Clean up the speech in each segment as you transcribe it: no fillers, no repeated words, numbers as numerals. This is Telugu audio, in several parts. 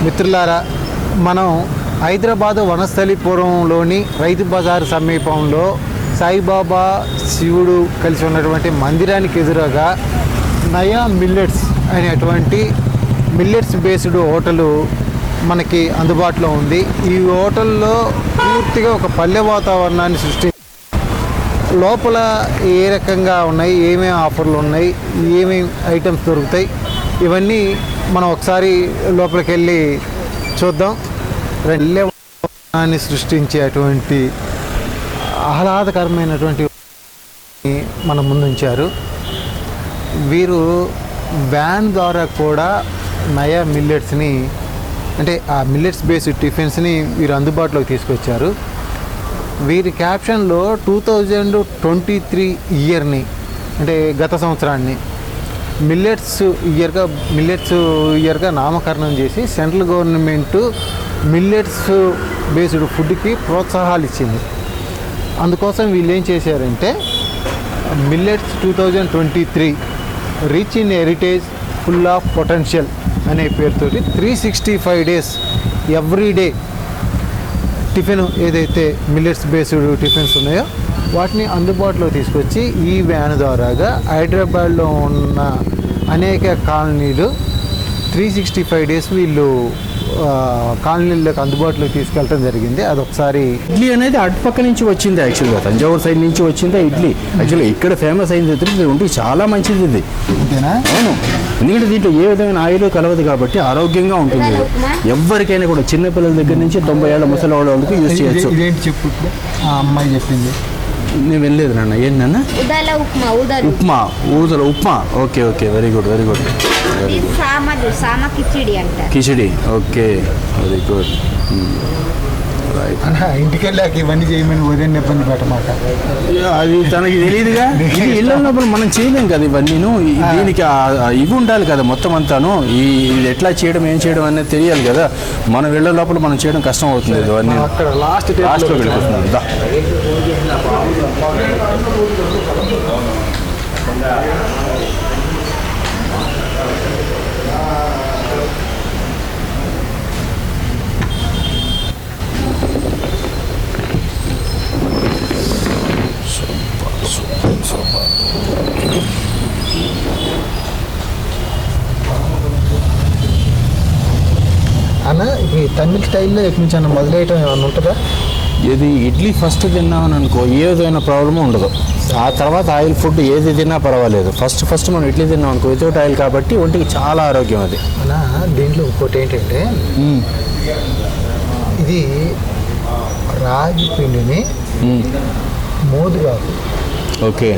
మిత్రులారా, మనం హైదరాబాదు వనస్థలిపురంలోని రైతు బజార్ సమీపంలో సాయిబాబా శివుడు కలిసి ఉన్నటువంటి మందిరానికి ఎదురుగా నయా మిల్లెట్స్ అనేటువంటి మిల్లెట్స్ బేస్డ్ హోటలు మనకి అందుబాటులో ఉంది. ఈ హోటల్లో పూర్తిగా ఒక పల్లె వాతావరణాన్ని లోపల ఏ రకంగా ఉన్నాయి, ఏమేమి ఆఫర్లు ఉన్నాయి, ఏమేమి ఐటమ్స్ దొరుకుతాయి, ఇవన్నీ మనం ఒకసారి లోపలికి వెళ్ళి చూద్దాం. పల్లె వాతావరణాన్ని సృష్టించేటువంటి ఆహ్లాదకరమైనటువంటి మన ముందు ఉంచారు. వీరు వ్యాన్ ద్వారా కూడా నయా మిల్లెట్స్ని, అంటే ఆ మిల్లెట్స్ బేస్డ్ టిఫిన్స్ని వీరు అందుబాటులోకి తీసుకొచ్చారు. వీరి క్యాప్షన్లో 2023 ఇయర్ని, అంటే గత సంవత్సరాన్ని మిల్లెట్స్ ఇయర్గా నామకరణం చేసి సెంట్రల్ గవర్నమెంటు మిల్లెట్స్ బేస్డ్ ఫుడ్కి ప్రోత్సాహాలు ఇచ్చింది. అందుకోసం వీళ్ళు ఏం చేశారంటే millets 2023 rich in heritage full of potential అనే పేరుతోటి 365 days ఎవ్రీడే టిఫిన్ ఏదైతే మిల్లెట్స్ బేస్డ్ టిఫిన్స్ ఉన్నాయో వాటిని అందుబాటులో తీసుకొచ్చి ఈ వ్యాన్ ద్వారాగా హైదరాబాద్లో ఉన్న అనేక కాలనీలు 365 days వీళ్ళు కాలనీలకు అందుబాటులోకి తీసుకెళ్ళడం జరిగింది. అదొకసారి ఇడ్లీ అనేది అటుపక్క నుంచి వచ్చింది, యాక్చువల్గా తంజావూరు సైడ్ నుంచి వచ్చింది ఇడ్లీ. యాక్చువల్గా ఇక్కడ ఫేమస్ అయింది తిరుపతి ఉంటే చాలా మంచిది ఇది. అంతేనా? అవును, ఎందుకంటే దీంట్లో ఏ విధమైన ఆయిల్ కలవదు కాబట్టి ఆరోగ్యంగా ఉంటుంది. ఎవరికైనా కూడా చిన్నపిల్లల దగ్గర నుంచి 90 ఏళ్ల ముసలి వాళ్ళకి యూజ్ చేయొచ్చు. ఇదేంటి చెప్పు, ఆ అమ్మాయి చెప్పింది. నేను వెళ్ళలేదు నాన్న. ఏంటన్నా? ఉప్మా, ఊదల upma. Okay okay, very good very good very good. Khichdi, okay, very good. ఇంటికి వెళ్ళాక ఇవన్నీ చేయమని ఉదయం ఇబ్బంది పెట్టమాట. అది తనకి తెలియదుగా. ఇది ఇళ్ళ లోపల మనం చేయలేం కదా ఇవన్నీ. దీనికి ఇవి ఉండాలి కదా మొత్తం అంతాను. ఇది ఎట్లా చేయడం, ఏం చేయడం అనేది తెలియాలి కదా. మన ఇళ్ళ లోపల మనం చేయడం కష్టం అవుతుంది. ఇవన్నీ అక్కడ లాస్ట్లో వెళ్ళిపోతున్నాం. అన్న, ఈ తమిళ స్టైల్లో ఎక్కడి నుంచి అన్న మొదలయ్యటం ఏమన్నా ఉంటుందా? ఇది ఇడ్లీ ఫస్ట్ తిన్నామని అనుకో ఏ విధమైన ప్రాబ్లము ఉండదు. ఆ తర్వాత ఆయిల్ ఫుడ్ ఏది తిన్నా పర్వాలేదు. ఫస్ట్ మనం ఇడ్లీ తిన్నాం అనుకో వితౌట్ ఆయిల్ కాబట్టి ఒంటికి చాలా ఆరోగ్యం అది. అన్న, దీంట్లో ఇంకోటి ఏంటంటే ఇది రాగి పిండిని మోదుగాకు, ఓకే,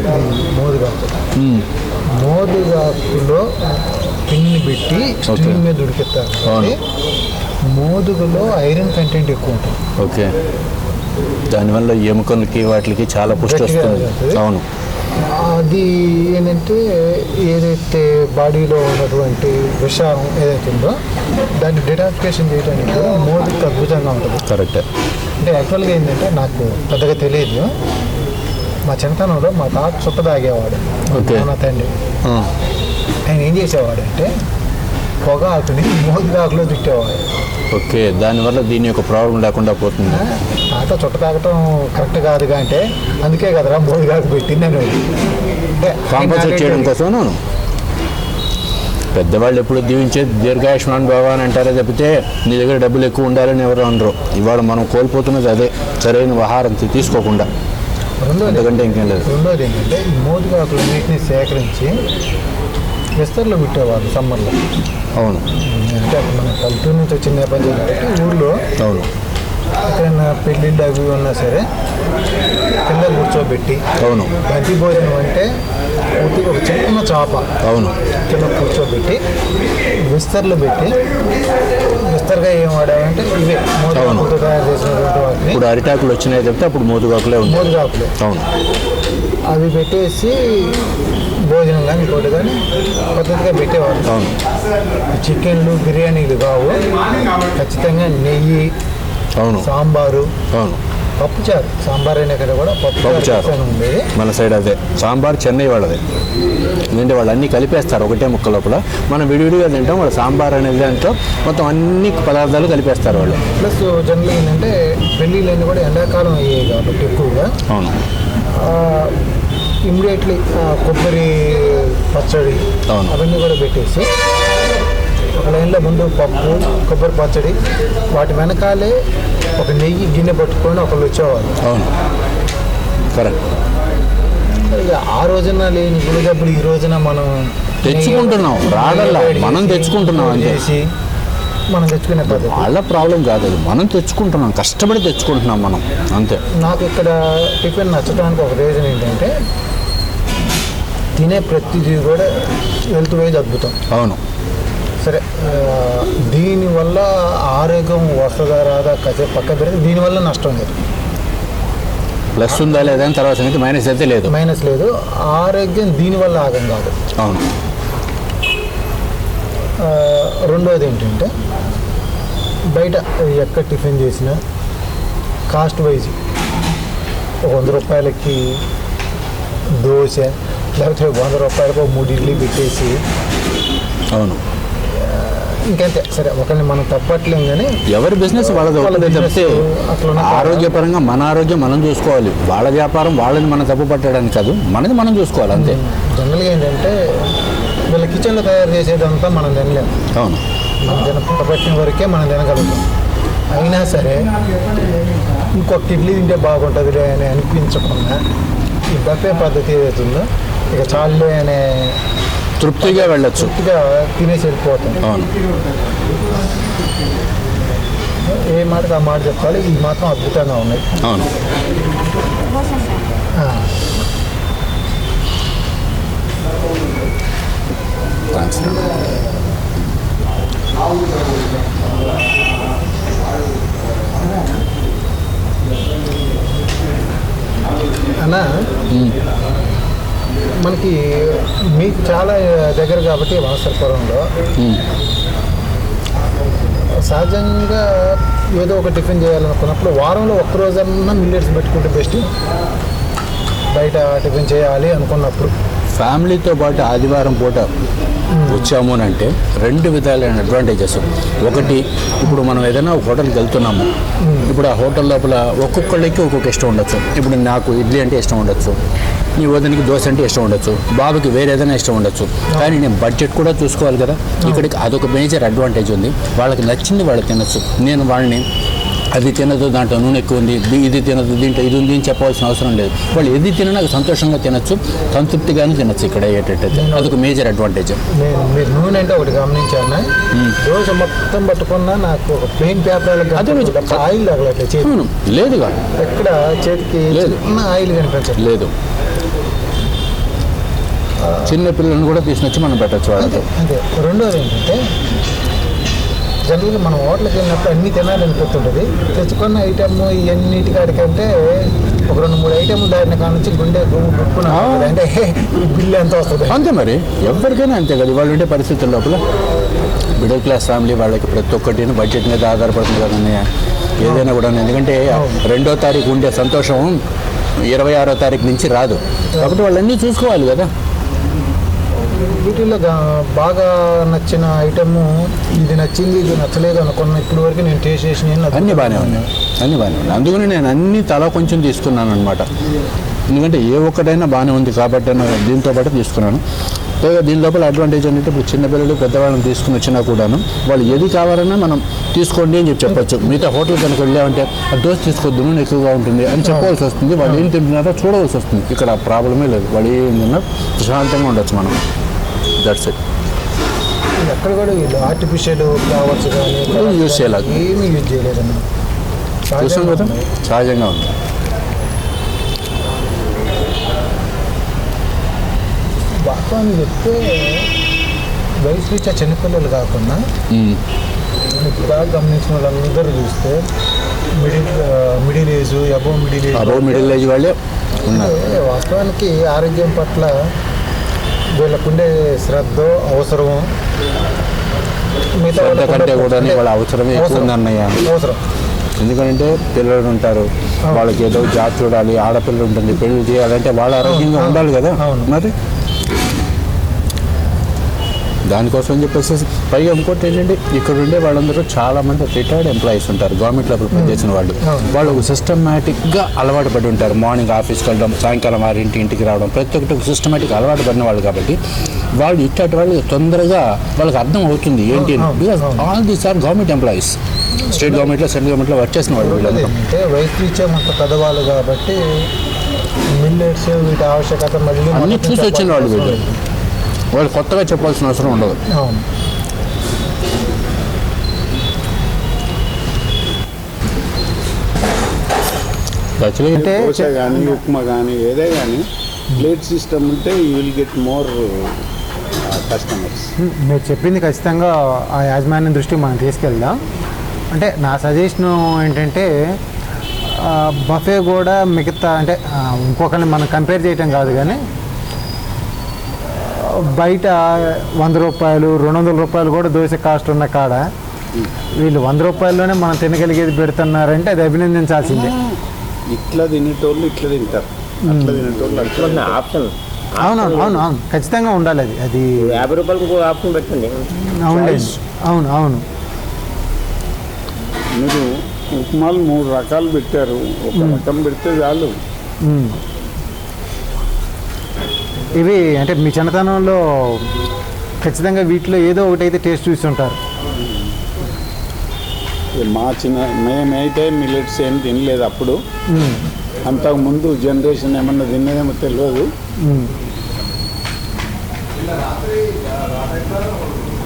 మోదుగాకులో పిండిని పెట్టి స్టీమ్ మీద ఉడికిస్తారు. మోదుగులో ఐరన్ కంటెంట్ ఎక్కువ ఉంటుంది. ఓకే, దానివల్ల ఎముకలకి వాటికి చాలా పుష్టి వస్తుంది. అవును, అది ఏంటంటే ఏదైతే బాడీలో ఉన్నటువంటి విషం ఏదైతే ఉందో దాన్ని డిటాక్సిఫికేషన్ చేయడానికి కూడా మోదుకు అద్భుతంగా ఉంటుంది. కరెక్ట్. అంటే యాక్చువల్గా ఏంటంటే నాకు పెద్దగా తెలియదు. మా చిన్నతనంలో మా తాత చుట్ట తాగేవాడు, మా తండ్రి. ఆయన ఏం చేసేవాడు అంటే పొగాకుని మోదుగాకులో తిట్టేవాడు. ఓకే, దానివల్ల దీని యొక్క ప్రాబ్లం లేకుండా పోతుంది. తాత చుట్ట తాగటం కరెక్ట్ కాదుగా అంటే అందుకే కదరా మోదుగాకు పెట్టింది అని కాంపన్సేట్ చేయడం కోసం. పెద్దవాళ్ళు ఎప్పుడు దీవించేది దీర్ఘాయుష్మాన్ భవ అని అంటారే తప్పితే నీ దగ్గర డబ్బులు ఎక్కువ ఉండాలని ఎవరు అనరు. ఇవాళ మనం కోల్పోతున్నది అదే, సరైన ఆహారం తీసుకోకుండా. రెండోది ఏంటంటే ఈ మోదుగాకులు నీటిని సేకరించి విస్తర్లో పెట్టేవాళ్ళు సమ్మర్లో. అవును, అంటే మన పల్లెటూరు నుంచి వచ్చిన నేపథ్యం కాబట్టి ఊళ్ళో అవును ఎక్కడైనా పెళ్ళిళ్ళు అవి ఉన్నా సరే కింద కూర్చోబెట్టి. అవును, బంతి భోజనం అంటే పూర్తిగా ఒక చిన్న చాప. అవును, కింద కూర్చోబెట్టి విస్తర్లు పెట్టి, విస్తర్గా ఏం వాడామంటే ఇవే మోదుగాకులతో తయారు చేసినటువంటి వాటిని. ఇప్పుడు అరిటాకులు వచ్చినాయి చెప్తే అప్పుడు మోదుగాకులే ఉంది. మోదుగాకులు, అవును, అవి పెట్టేసి భోజనం కానీ ఇంకోటి కానీ పద్ధతిగా పెట్టేవాళ్ళు. అవును, చికెన్లు బిర్యానీలు కావు, ఖచ్చితంగా నెయ్యి, అవును, సాంబారు, అవును, పప్పుచారు సాంబార్ అయినా కదా కూడా పప్పుచారు ఉండేది మన సైడ్ అదే. సాంబార్ చెన్నై వాళ్ళది. ఎందుకంటే వాళ్ళు అన్నీ కలిపేస్తారు ఒకటే ముక్క లోపల. మనం విడివిడిగా తింటాం. వాళ్ళు సాంబార్ అనేది దాంట్లో మొత్తం అన్ని పదార్థాలు కలిపేస్తారు వాళ్ళు. ప్లస్ జనరల్ ఏంటంటే పెళ్ళిళ్ళని కూడా ఎండాకాలం అయ్యాయి కాబట్టి ఎక్కువగా అవును ఇమ్మీడియట్లీ కొబ్బరి పచ్చడి అవన్నీ కూడా పెట్టేసి ఒక లైన్లో ముందు పప్పు కొబ్బరి పచ్చడి వాటి వెనకాలే ఒక నెయ్యి గిన్నె పట్టుకొని ఒకళ్ళు వచ్చేవాళ్ళు. అవును కరెక్ట్. ఆ రోజున లేని గుడిగబ్బులు ఈ రోజున మనం తెచ్చుకుంటున్నాం. రాగల్లా మనం తెచ్చుకుంటున్నాం అంటే మనం తెచ్చుకునే పద్ధతి వాళ్ళ ప్రాబ్లం కాదు, అది మనం తెచ్చుకుంటున్నాం, కష్టపడి తెచ్చుకుంటున్నాం మనం అంతే. నాకు ఇక్కడ టిఫిన్ నచ్చడానికి ఒక రీజన్ ఏంటంటే తినే ప్రతిదీ కూడా హెల్త్ వైజ్ అద్భుతం. అవును సరే దీనివల్ల ఆరోగ్యం వస్తుందా రాదా కాసేపు పక్క పెడితే దీనివల్ల నష్టం లేదు. ప్లస్ ఉందా లేదా అని తర్వాత సంగతి మైనస్ అయితే లేదు. మైనస్ లేదు. ఆరోగ్యం దీనివల్ల ఆగం కాదు. అవును. రెండోది ఏంటంటే బయట ఎక్కడ టిఫిన్ చేసినా కాస్ట్ వైజ్ 100 రూపాయలకి దోశ లేకపోతే 100 రూపాయలకు 3 ఇడ్లీ పెట్టేసి అవును ఇంకంతే. సరే ఒకరిని మనం తప్పట్లేం కానీ ఎవరి బిజినెస్ వాళ్ళది ఒకటే తప్పితే ఆరోగ్యపరంగా మన ఆరోగ్యం మనం చూసుకోవాలి. వాళ్ళ వ్యాపారం వాళ్ళని మనం తప్పు పట్టడానికి కాదు, మనది మనం చూసుకోవాలి అంతే. జనరల్గా ఏంటంటే వీళ్ళ కిచెన్లో తయారు చేసేదంతా మనం తినలేము. అవును మనం పట్టిన వరకే మనం తినగలుగుతాం. అయినా సరే ఇంకొక ఇడ్లీ తింటే బాగుంటుంది అని అనిపించకుండా ఈ బఫే పద్ధతి ఏదైతుందో ఇక చాలులే అనే తృప్తిగా వెళ్ళచ్చు, తృప్తిగా తినేసి వెళ్ళిపోతాం. అవును. ఏ మాటకు ఆ మాట చెప్పాలి. ఈ మాత్రం అద్భుతంగా ఉన్నాయి. అవును థ్యాంక్స్. అన్నా మనకి మీకు చాలా దగ్గర కాబట్టి వాసరపురంలో సహజంగా ఏదో ఒక టిఫిన్ చేయాలనుకున్నప్పుడు వారంలో ఒక్కరోజన్నా మిల్లెట్స్ పెట్టుకుంటే బెస్ట్. బయట టిఫిన్ చేయాలి అనుకున్నప్పుడు ఫ్యామిలీతో పాటు ఆదివారం పూట వచ్చాము అని అంటే 2 విధాలైన అడ్వాంటేజెస్. ఒకటి, ఇప్పుడు మనం ఏదైనా ఒక హోటల్కి వెళ్తున్నాము, ఇప్పుడు ఆ హోటల్ లోపల ఒక్కొక్కళ్ళకి ఒక్కొక్క ఇష్టం ఉండొచ్చు. ఇప్పుడు నాకు ఇడ్లీ అంటే ఇష్టం ఉండొచ్చు, నీ వదినికి దోశ అంటే ఇష్టం ఉండొచ్చు, బాబుకి వేరే ఏదైనా ఇష్టం ఉండొచ్చు. కానీ నేను బడ్జెట్ కూడా చూసుకోవాలి కదా. ఇక్కడికి అదొక మేజర్ అడ్వాంటేజ్ ఉంది. వాళ్ళకి నచ్చింది వాళ్ళు తినచ్చు. నేను వాళ్ళని అది తినదు, దాంట్లో నూనె ఎక్కువ ఉంది, ఇది తినదు, దీంట్లో ఇది ఉంది అని చెప్పాల్సిన అవసరం లేదు. వాళ్ళు ఏది తిన్నా నాకు సంతోషంగా తినచ్చు, సంతృప్తిగానే తినచ్చు. ఇక్కడ అయ్యేటట్టయితే అదొక మేజర్ అడ్వాంటేజ్. మీరు నూనె అంటే ఒకటి గమనించాను. దోశ మొత్తం పట్టుకున్నా నాకు ఒక ప్లెయిన్ పేపర్ ఆయిల్ తగలట్లేదు. లేదుగా ఎక్కడ చేతికి ఆయిల్ కనిపించదు. లేదు. చిన్న పిల్లలను కూడా తీసుకొచ్చి మనం పెట్టచ్చు వాళ్ళతో. అదే. రెండోది ఏంటంటే జనరల్గా మనం హోటల్కి వెళ్ళినప్పుడు అన్నీ తినాలనిపిస్తుంటుంది. తెచ్చుకున్న ఐటమ్ ఇవన్నిటికాడికంటే ఒక 2-3 ఐటెంలు దాటిన కాడ నుంచి గుండె గుప్పున అంటే బిల్లు ఎంత వస్తుంది అంతే. మరి ఎవరికైనా అంతే కదా. వాళ్ళు ఉండే పరిస్థితుల లోపల మిడిల్ క్లాస్ ఫ్యామిలీ వాళ్ళకి ప్రతి ఒక్కటి బడ్జెట్ మీద ఆధారపడుతుంది కదండి ఏదైనా కూడా. ఎందుకంటే 2వ తారీఖు ఉండే సంతోషం 26వ తారీఖు నుంచి రాదు. కాబట్టి వాళ్ళన్నీ చూసుకోవాలి కదా. వీటిల్లో బాగా నచ్చిన ఐటము ఇది నచ్చింది ఇది నచ్చలేదు అనుకున్న ఇప్పటి వరకు నేను టేస్ట్ చేసిన అన్నీ బాగానే ఉన్నాయి. అందుకని నేను అన్నీ తలా కొంచెం తీసుకున్నాను అనమాట. ఎందుకంటే ఏ ఒక్కటైనా బాగానే ఉంది కాబట్టి దీంతో పాటు తీసుకున్నాను. పైగా దీని లోపల అడ్వాంటేజ్ అంటే ఇప్పుడు చిన్నపిల్లలు పెద్దవాళ్ళని తీసుకుని వచ్చినా కూడాను వాళ్ళు ఏది కావాలన్నా మనం తీసుకోండి అని చెప్పొచ్చు. మిగతా హోటల్ కనుక వెళ్ళామంటే ఆ దోశ తీసుకోవద్దు, నూనె ఎక్కువగా ఉంటుంది అని చెప్పవలసి వస్తుంది. వాళ్ళు ఏం తింటున్నారో చూడవలసి వస్తుంది. ఇక్కడ ప్రాబ్లమే లేదు. వాళ్ళు ఏం తిన్నా ప్రశాంతంగా ఉండొచ్చు మనం. That's it. ఎక్కడ కూడా వీళ్ళు ఆర్టిఫిషియల్ ఫ్లవర్స్ కానీ యూజ్ చేయాలి, ఏమీ యూజ్ చేయలేదన్న. చూసాం కదా, సహజంగా ఉంది. వాస్తవాన్ని చెప్తే వయసు రీత్యా చిన్నపిల్లలు కాకుండా ఇప్పుడు బాగా గమనించిన వాళ్ళందరూ చూస్తే middle age above middle age వాళ్ళే వాస్తవానికి ఆరోగ్యం పట్ల వీళ్ళకుండే శ్రద్ధ అవసరం మిగతా కంటే కూడా వాళ్ళ అవసరమే ఎక్కువ ఉందన్నయ్య. అవసరం ఎందుకంటే పిల్లలు ఉంటారు, వాళ్ళకి ఏదో జాబ్ చూడాలి, ఆడపిల్లలు ఉంటుంది, పెళ్లి చేయాలంటే వాళ్ళ ఆరోగ్యంగా ఉండాలి కదా. మరి దానికోసం అని చెప్పేసి పైగా ఇంకోటి ఏంటంటే ఇక్కడ ఉండే వాళ్ళందరూ చాలామంది రిటైర్డ్ ఎంప్లాయీస్ ఉంటారు, గవర్నమెంట్ లెవెల్ పనిచేసిన వాళ్ళు. వాళ్ళు ఒక సిస్టమేటిక్గా అలవాటు పడి ఉంటారు. మార్నింగ్ ఆఫీస్కి వెళ్ళడం, సాయంకాలం 6 ఇంటికి రావడం, ప్రతి ఒక్కటి ఒక సిస్టమేటిక్ అలవాటు పడిన వాళ్ళు కాబట్టి వాళ్ళు ఇట్లాంటి వాళ్ళు తొందరగా వాళ్ళకి అర్థం అవుతుంది ఏంటి. Because all these are government employees, state గవర్నమెంట్లో, సెంట్రల్ గవర్నమెంట్లో వర్క్ చేసిన వాళ్ళు. అంటే వయసు రీత్యా మనకు పెద్దవాళ్ళు కాబట్టి మిల్లెట్స్ వీటి ఆవశ్యకత మళ్ళీ అన్నీ చూసి వచ్చిన వాళ్ళు వీళ్ళు. వాళ్ళు కొత్తగా చెప్పాల్సిన అవసరం ఉండదు. అంటే దోశ కానీ ఉప్మా కానీ ఏదే కానీ ప్లేట్ సిస్టమ్ ఉంటే you will get more customers. మీరు చెప్పింది ఖచ్చితంగా ఆ యాజమాన్యం దృష్టికి మనం తీసుకెళ్దాం. అంటే నా సజెషన్ ఏంటంటే బఫే కూడా మిగతా అంటే ఇంకొకరిని మనం కంపేర్ చేయటం కాదు, కానీ బయట 100 రూపాయలు 200 రూపాయలు కూడా దోశ కాస్ట్ ఉన్న కాడ వీళ్ళు 100 రూపాయల్లోనే మనం తినగలిగేది పెడుతున్నారంటే అది అభినందించాల్సిందే. ఇట్లా తినేటోళ్ళు ఇట్లా తింటారు, అట్లా తినేటోళ్ళు అట్లా. ఆప్షన్ అవును అవును అవును ఖచ్చితంగా ఉండాలి. అది అది 50 రూపాయలకు ఆప్షన్ పెట్టండి. అవును అవును. మీరు ఉప్మాలు 3 రకాలు పెట్టారు, ఒక రకం పెడితే చాలు. ఇవి అంటే మీ చిన్నతనంలో ఖచ్చితంగా వీటిలో ఏదో ఒకటి అయితే టేస్ట్ చూస్తుంటారు. మేమైతే మిల్లెట్స్ ఏం తినలేదు అప్పుడు. అంతకుముందు జనరేషన్ ఏమన్నా తినేదేమో తెలియదు.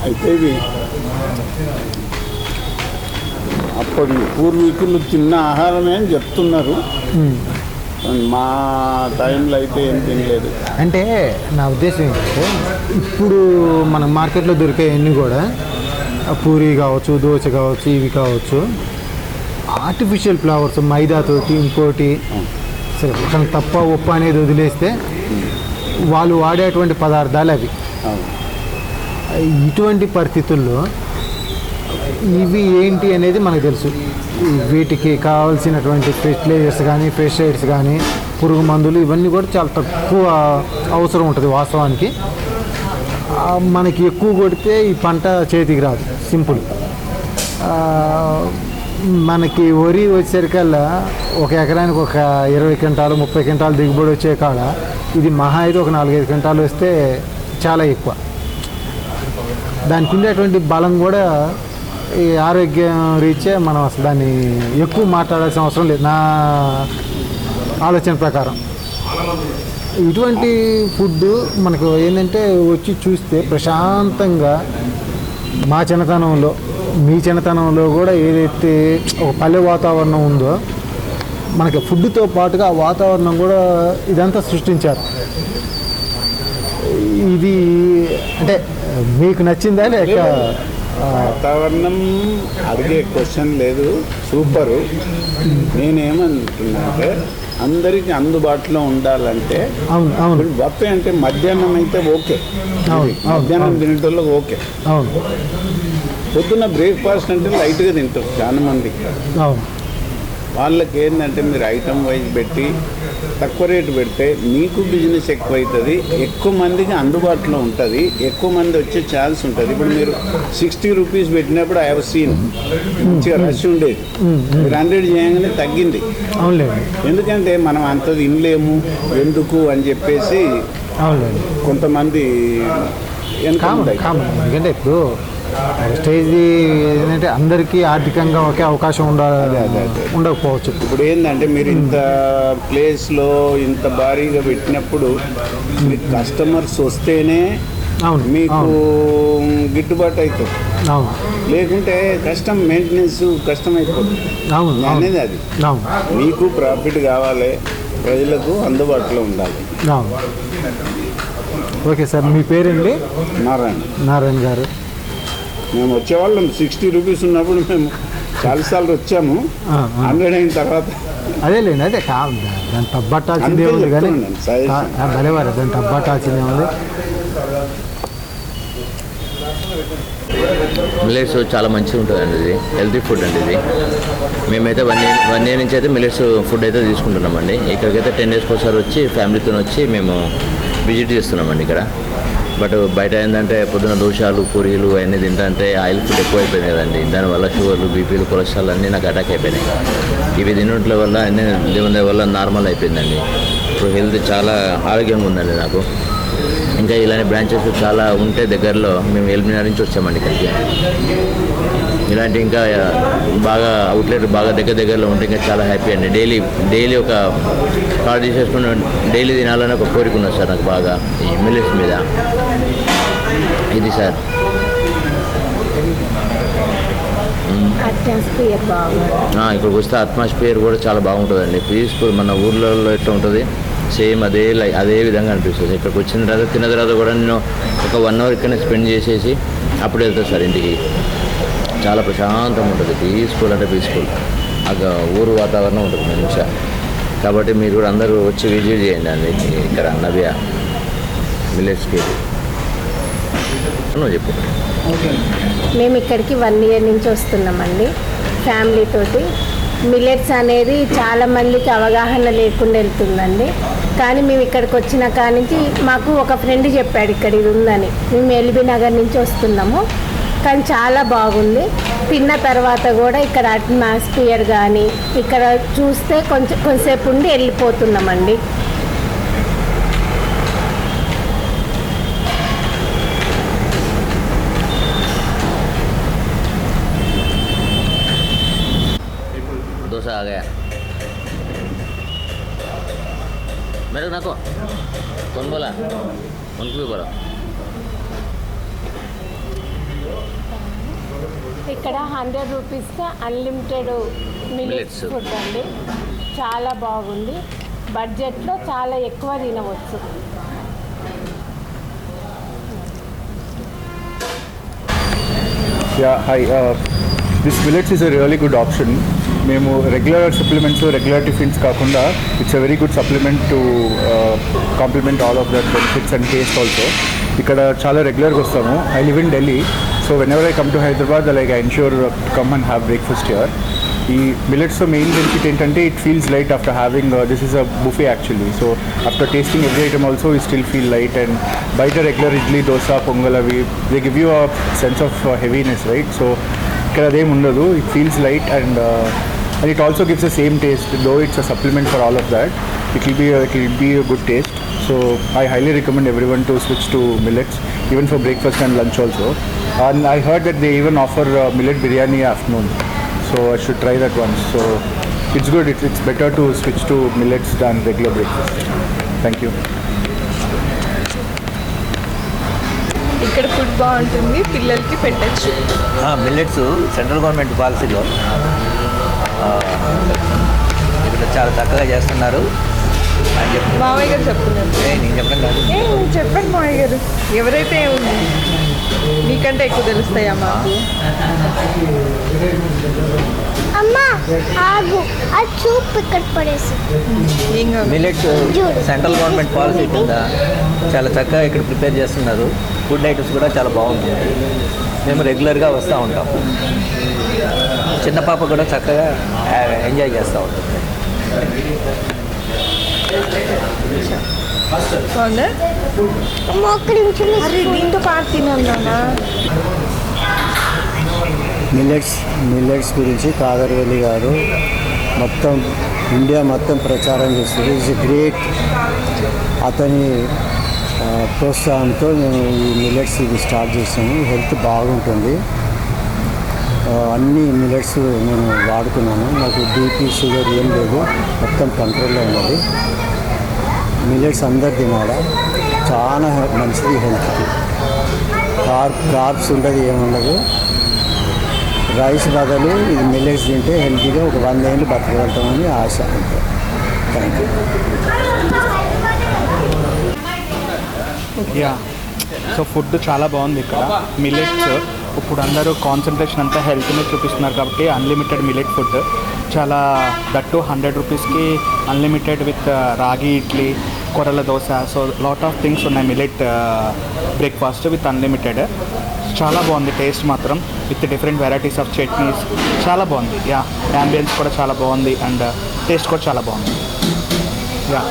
అయితే ఇవి అప్పటి పూర్వీకులు తిన్న ఆహారమే అని చెప్తున్నారు. మా టైంలో అయితే ఏం తినలేదు. అంటే నా ఉద్దేశం ఏంటంటే ఇప్పుడు మన మార్కెట్లో దొరికే అన్నీ కూడా పూరి కావచ్చు, దోశ కావచ్చు, ఇవి కావచ్చు ఆర్టిఫిషియల్ ఫ్లవర్స్, మైదాతోటి ఇంకోటి సరే ఒక తప్ప ఉప్ప అనేది వదిలేస్తే వాళ్ళు వాడేటువంటి పదార్థాలు అవి. ఇటువంటి పరిస్థితుల్లో ఇవి ఏంటి అనేది మనకు తెలుసు. వీటికి కావాల్సినటువంటి ఫెర్టిలైజర్స్ కానీ, పెస్టిసైడ్స్ కానీ, పురుగు మందులు ఇవన్నీ కూడా చాలా తక్కువ అవసరం ఉంటుంది వాస్తవానికి. మనకి ఎక్కువ కొడితే ఈ పంట చేతికి రాదు, సింపుల్. మనకి వరి వచ్చేసరికల్లా ఒక ఎకరానికి ఒక 20 క్వింటాలు 30 క్వింటాలు దిగుబడి వచ్చే కాడ ఇది మహా అయితే ఒక 4-5 క్వింటాలు వస్తే చాలా ఎక్కువ. దానికి ఉండేటువంటి బలం కూడా ఈ ఆరోగ్యం రీత్యా మనం అసలు దాన్ని ఎక్కువ మాట్లాడాల్సిన అవసరం లేదు నా ఆలోచన ప్రకారం. ఇటువంటి ఫుడ్ మనకు ఏంటంటే వచ్చి చూస్తే ప్రశాంతంగా మా చిన్నతనంలో మీ చిన్నతనంలో కూడా ఏదైతే ఒక పల్లె వాతావరణం ఉందో మనకి ఫుడ్తో పాటుగా ఆ వాతావరణం కూడా ఇదంతా సృష్టించారు. ఇది అంటే మీకు నచ్చిందా లేక? వాతావరణం అడిగే క్వశ్చన్ లేదు, సూపరు. నేనేమంటున్నా అంటే అందరికీ అందుబాటులో ఉండాలంటే అవును అవును బఫే అంటే మధ్యాహ్నం అయితే ఓకే, మధ్యాహ్నం తినేటోళ్ళకి ఓకే. అవును పొద్దున్న బ్రేక్ఫాస్ట్ అంటే లైట్గా తింటారు చాలా మంది. అవును వాళ్ళకి ఏంటంటే మీరు ఐటమ్ వైజ్ పెట్టి తక్కువ రేటు పెడితే మీకు బిజినెస్ ఎక్కువ అవుతుంది, ఎక్కువ మందికి అందుబాటులో ఉంటుంది, ఎక్కువ మంది వచ్చే ఛాన్స్ ఉంటుంది. ఇప్పుడు మీరు 60 రూపీస్ పెట్టినప్పుడు ఐ హావ్ సీన్ మంచిగా రష్ ఉండేది. మీరు 100 చేయగానే తగ్గింది. అవునులేండి. ఎందుకంటే మనం అంత తినలేము ఎందుకు అని చెప్పేసి అవునులేండి. కొంతమంది ఎందుకంటే ఇప్పుడు స్టేజ్ ఏంటంటే అందరికీ ఆర్థికంగా ఒకే అవకాశం ఉండకపోవచ్చు. ఇప్పుడు ఏంటంటే మీరు ఇంత ప్లేస్లో ఇంత భారీగా పెట్టినప్పుడు మీకు కస్టమర్స్ వస్తేనే అవును మీకు గిట్టుబాటు అవుతుంది. అవును లేకుంటే కష్టం, మెయింటెనెన్స్ కష్టం అయిపోతుంది. అవును అనేది అది. అవును మీకు ప్రాఫిట్ కావాలి, ప్రజలకు అందుబాటులో ఉండాలి. అవును. ఓకే సార్, మీ పేరండి? నారాయణ గారు. మేము వచ్చేవాళ్ళం 60 రూపీస్ ఉన్నప్పుడు మేము చాలాసార్లు వచ్చాము. 100 అయిన తర్వాత అదేలేండి, అదే దాన్ని తప్పట్టాల్సిందే ఉంది కానీ భలేవారు దాన్ని తప్పట్టాల్సిందే ఉంది. మిల్లెట్స్ చాలా మంచిగా ఉంటుందండి, ఇది హెల్తీ ఫుడ్ అండి. ఇది మేమైతే వన్ ఇయర్ నుంచి అయితే మిల్లెట్స్ ఫుడ్ అయితే తీసుకుంటున్నామండి. ఇక్కడికైతే 10 డేస్కి ఒకసారి వచ్చి ఫ్యామిలీతో వచ్చి మేము విజిట్ చేస్తున్నామండి ఇక్కడ. బట్ బయట ఏంటంటే పొద్దున దోశలు పూరీలు అవన్నీ తింటే ఆయిల్ ఫుడ్ ఎక్కువ అయిపోయింది కదండి. దానివల్ల షుగర్లు బీపీలు కొలెస్ట్రాల్ అన్నీ నాకు అటాక్ అయిపోయినాయి. ఇవి తినట్ల వల్ల అన్నీ దేవుని వల్ల నార్మల్ అయిపోయిందండి. ఇప్పుడు హెల్త్ చాలా ఆరోగ్యంగా ఉందండి నాకు. ఇంకా ఇలాంటి బ్రాంచెస్ చాలా ఉంటే దగ్గరలో మేము ఎల్బీనగర్ నుంచి వచ్చామండి ఇక్కడికి. ఇలాంటి ఇంకా బాగా అవుట్లెట్ బాగా దగ్గరలో ఉంటే ఇంకా చాలా హ్యాపీ అండి. డైలీ ఒక కార్డు తీసేసుకుని డైలీ తినాలని ఒక కోరిక ఉన్నది సార్ నాకు బాగా ఈ మిల్లెట్స్ మీద. ఇది సార్ ఇక్కడికి వస్తే అట్మాస్ఫియర్ కూడా చాలా బాగుంటుందండి. పీస్ఫుల్ మన ఊర్లలో ఎట్లా ఉంటుంది సేమ్ అదే విధంగా అనిపిస్తుంది. ఇక్కడికి వచ్చిన తర్వాత తిన్న తర్వాత కూడా నేను ఒక 1 అవర్ ఇక్కడనే స్పెండ్ చేసేసి అప్పుడు వెళ్తాను సార్ ఇంటికి. చాలా ప్రశాంతంగా ఉంటుంది, పీస్ఫుల్ అంటే పీస్ఫుల్. ఊరు వాతావరణం ఉంటుంది మంచిగా. కాబట్టి మీరు కూడా అందరూ వచ్చి విజిట్ చేయండి అండి ఇక్కడ నవ్య మిల్లెట్స్కి. నువ్వు చెప్పు. మేము ఇక్కడికి 1 ఇయర్ నుంచి వస్తున్నామండి ఫ్యామిలీతోటి. మిల్లెట్స్ అనేది చాలా మందికి అవగాహన లేకుండా వెళ్తుందండి. కానీ మేము ఇక్కడికి వచ్చిన కాడి నుంచి మాకు ఒక ఫ్రెండ్ చెప్పాడు ఇక్కడ ఇది ఉందని. మేము ఎల్బీ నగర్ నుంచి వస్తున్నాము, కానీ చాలా బాగుంది. తిన్న తర్వాత కూడా ఇక్కడ అట్మాస్ఫియర్ కానీ ఇక్కడ చూస్తే కొంచెంసేపు ఉండి వెళ్ళిపోతున్నామండి. डोसा आ गया मेरे को नाको कौन बोला उनको भी बोला. ఇక్కడ 100 రూపీస్కి అన్లిమిటెడ్ మిల్లెట్స్ ఫుడ్ అండి. చాలా బాగుంది, బడ్జెట్లో చాలా ఎక్కువ తినవచ్చు. Hi. This millets is a really good option. మేము రెగ్యులర్ సప్లిమెంట్స్ రెగ్యులర్ టిఫిన్స్ కాకుండా it's a very good supplement to complement all of that benefits and taste also. ఇక్కడ చాలా రెగ్యులర్గా వస్తాము. I live in Delhi, so whenever I come to Hyderabad like I ensure come and have breakfast here. ఈ మిల్లెట్స్లో మెయిన్ బెనిఫిట్ ఏంటంటే it feels light after having this is a buffet actually. So after tasting every item also you still feel light. And బయట రెగ్యులర్ ఇడ్లీ దోశ పొంగల్ అవి they give you a sense of heaviness, right? So ఇక్కడ అదేం ఉండదు. It feels light and it also gives the same taste, though it's a supplement for all of that. It will be a good taste. So I highly recommend everyone to switch to millets, even for breakfast and lunch also. And I heard that they even offer millet biryani afternoon, so I should try that once. So it's good. It's better to switch to millets than regular breakfast. Thank you. ఇక్కడ ఫుడ్ బాగుంటుంది, పిల్లలకి పెట్టచ్చు. మిల్లెట్స్ సెంట్రల్ గవర్నమెంట్ పాలసీలో ఇక్కడ చాలా చక్కగా చేస్తున్నారు అని చెప్పి మావయ్య గారు చెప్తున్నారు. నేను చెప్పడం కాదు, చెప్పండి మావయ్య గారు. ఎవరైతే ఉంది నీకంటే ఎక్కువ తెలుస్తాయా మాకు? అమ్మా ఆగు, ఆ చూపు ఇక్కడ పడేసి. మిల్లెట్స్ సెంట్రల్ గవర్నమెంట్ పాలసీ కింద చాలా చక్కగా ఇక్కడ ప్రిపేర్ చేస్తున్నారు. ఫుడ్ ఐటమ్స్ కూడా చాలా బాగుంటుంది. మేము రెగ్యులర్గా వస్తూ ఉంటాం. చిన్న పాప కూడా చక్కగా ఎంజాయ్ చేస్తూ ఉంటుంది. దీంతో పాటు తిన్నా. మిల్లెట్స్ గురించి కాదర్వెల్లి గారు మొత్తం ఇండియా మొత్తం ప్రచారం చేస్తుంది. It's great. అతని ప్రోత్సాహంతో మేము ఈ మిల్లెట్స్ ఇది స్టార్ట్ చేసాము. హెల్త్ బాగుంటుంది. అన్ని మిల్లెట్స్ నేను వాడుకున్నాను. నాకు బీపీ షుగర్ ఏం లేదు, మొత్తం కంట్రోల్లో ఉన్నది. మిల్లెట్స్ అందరు తినాలా, చాలా మంచిది హెల్త్కి. కార్బ్స్ ఉండదు, ఏముండదు. రైస్ బదులు ఇది మిల్లెట్స్ తింటే హెల్తీగా ఒక 100 ఏళ్ళు బతకగలుగుతామని ఆశ. Thank you. సో ఫుడ్ చాలా బాగుంది ఇక్కడ. మిల్లెట్స్ ఇప్పుడు అందరూ కాన్సన్ట్రేషన్ అంతా హెల్త్ మీద చూపిస్తున్నారు కాబట్టి అన్లిమిటెడ్ మిల్లెట్ ఫుడ్ చాలా, దట్టు 100 రూపీస్కి అన్లిమిటెడ్ విత్ రాగి ఇడ్లీ, కొరల dosa. So lot of things ఉన్నాయి మిల్లెట్ బ్రేక్ఫాస్ట్ విత్ అన్లిమిటెడ్. చాలా బాగుంది టేస్ట్ మాత్రం, with different varieties of chutneys. చాలా బాగుంది. యా, యాంబియన్స్ కూడా చాలా బాగుంది అండ్ టేస్ట్ కూడా చాలా బాగుంది. యా,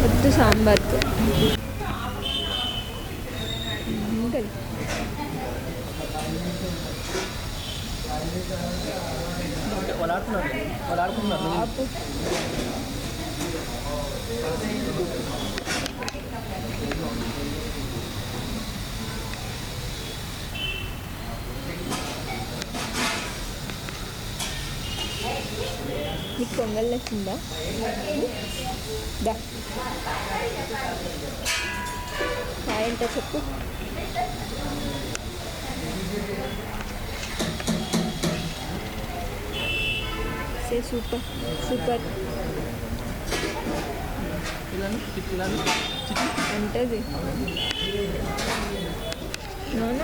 వద్దు సాంబార్ నీకు పొంగల్ నచ్చిందా? దా హాయ్ ఏంటో చెప్పు. సే సూపర్ సూపర్ అంటది నాన్న.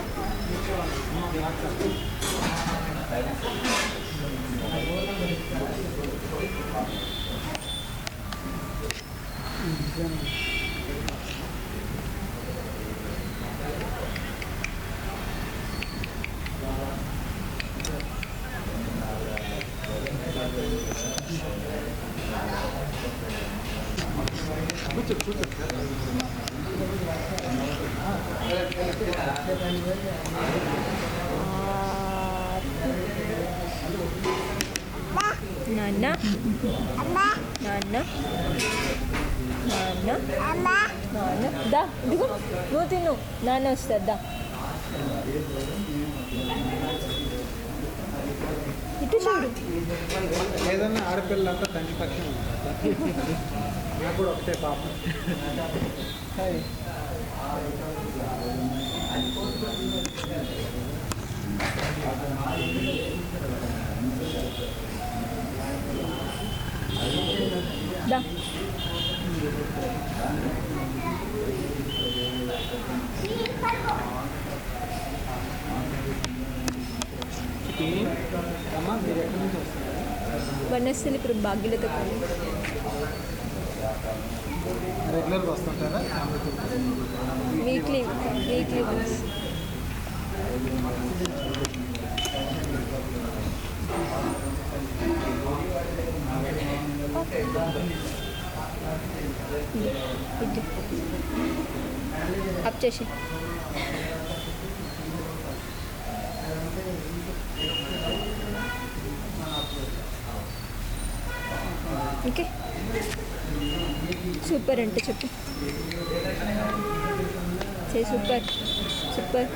నాన్న నాన్న నాన్న నాన్న దా ఇదిగో నువ్వు తిను, నాన్న వస్తుందా? ఇటు చూడు. ఏదన్నా ఆడపిల్ల అంతా తండ్రి పక్షం నాకు కూడా ఒకటే పాపం. దా వనస్థలిపురం భాగ్యులతో రెగ్యులర్గా వస్తుంటారా? Weekly once. అప్ చేసి ఓకే. సూపర్ అంటే చెప్పు. Say super super.